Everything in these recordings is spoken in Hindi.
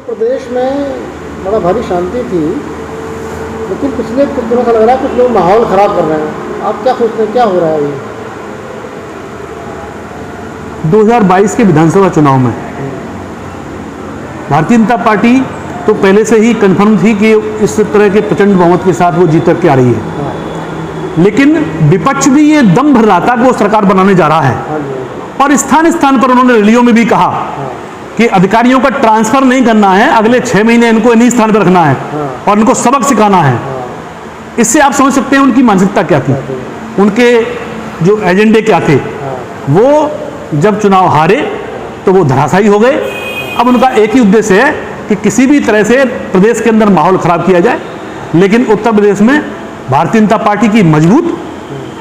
प्रदेश में बड़ा भारी शांति थी, लेकिन पिछले कुछ दिनों से लग रहा है कुछ लोग माहौल ख़राब कर रहे हैं। आप क्या सोचते हैं, क्या हो रहा है ये? 2022 के विधानसभा चुनाव में भारतीय जनता पार्टी तो पहले से ही कन्फर्म थी कि इस तरह के प्रचंड बहुमत के साथ वो जीत करके आ रही है, लेकिन विपक्ष भी ये दम भर रहा था कि वो सरकार बनाने जा रहा है। और स्थान स्थान पर उन्होंने रैलियों में भी कहा कि अधिकारियों का ट्रांसफर नहीं करना है, अगले 6 महीने इनको इन्हीं स्थान पर रखना है और इनको सबक सिखाना है। इससे आप समझ सकते हैं उनकी मानसिकता क्या थी, उनके जो एजेंडे क्या थे। वो जब चुनाव हारे तो वो धराशायी हो गए। अब उनका एक ही उद्देश्य है कि किसी भी तरह से प्रदेश के अंदर माहौल खराब किया जाए, लेकिन उत्तर प्रदेश में भारतीय जनता पार्टी की मजबूत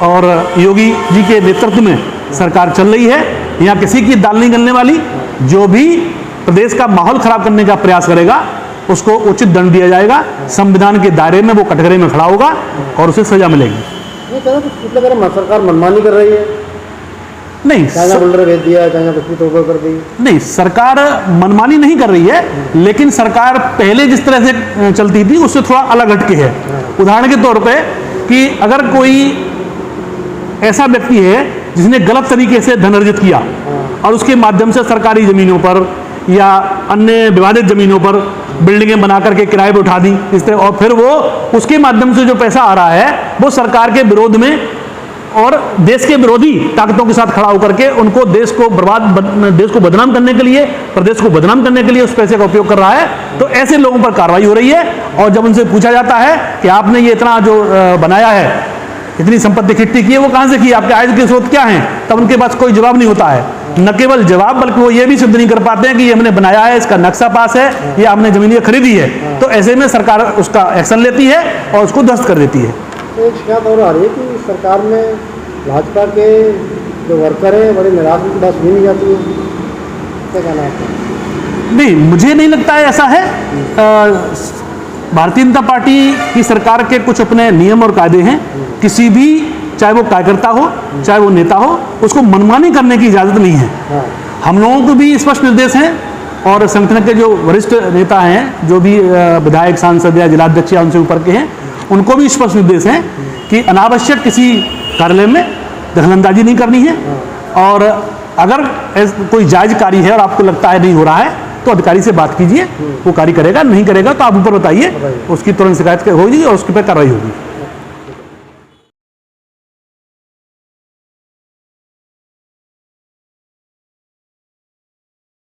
और योगी जी के नेतृत्व में सरकार चल रही है। यहाँ किसी की दाल नहीं गलने वाली। जो भी प्रदेश का माहौल खराब करने का प्रयास करेगा उसको उचित दंड दिया जाएगा, संविधान के दायरे में वो कटघरे में खड़ा होगा और उसे सजा मिलेगी। ये कह रहे हैं सरकार मनमानी कर रही है, नहीं चाइना बुल्डर भेज दिया, चाइना कुछ तो कर दी। नहीं, सरकार मनमानी नहीं कर रही है, लेकिन सरकार पहले जिस तरह से चलती थी उससे थोड़ा अलग हटके है। उदाहरण के तौर पे कि अगर कोई ऐसा व्यक्ति है जिसने गलत तरीके से धन अर्जित किया और उसके माध्यम से सरकारी जमीनों पर या अन्य विवादित जमीनों पर बिल्डिंगें बना करके किराए पर उठा दी इस तरह, और फिर वो उसके माध्यम से जो पैसा आ रहा है वो सरकार के विरोध में और देश के विरोधी ताकतों के साथ खड़ा होकर के उनको देश को बदनाम करने के लिए, प्रदेश को बदनाम करने के लिए उस पैसे का उपयोग कर रहा है, तो ऐसे लोगों पर कार्रवाई हो रही है। और जब उनसे पूछा जाता है कि आपने ये इतना जो बनाया है, इतनी संपत्ति इकट्ठी की है, वो कहां से की, आपके आय के स्रोत क्या हैं, तब उनके पास कोई जवाब नहीं होता है। न केवल जवाब बल्कि वो ये भी सिद्ध नहीं कर पाते हैं कि ये हमने बनाया है, इसका नक्शा पास है, या हमने जमीन खरीदी है। तो ऐसे में सरकार उसका एक्शन लेती है और उसको ध्वस्त कर देती है। तो एक शिकायत और आ रही है कि सरकार में भाजपा के जो वर्कर हैं बड़े निराश, उनकी बात सुनी नहीं जाती है, क्या कहना है? नहीं, मुझे नहीं लगता है ऐसा है। भारतीय जनता पार्टी की सरकार के कुछ अपने नियम और कायदे हैं। किसी भी, चाहे वो कार्यकर्ता हो चाहे वो नेता हो, उसको मनमानी करने की इजाज़त नहीं है। हम लोगों को भी स्पष्ट निर्देश हैं और संगठन के जो वरिष्ठ नेता हैं, जो भी विधायक, सांसद या जिलाध्यक्ष या उनसे ऊपर के हैं, उनको भी स्पष्ट निर्देश हैं कि अनावश्यक किसी कार्यालय में दखलंदाजी नहीं करनी है। और अगर कोई जायज कार्य है और आपको लगता है नहीं हो रहा है तो अधिकारी से बात कीजिए, वो कार्य करेगा। नहीं करेगा तो आप ऊपर बताइए, उसकी तुरंत शिकायत होगी और उसके पर कार्रवाई होगी।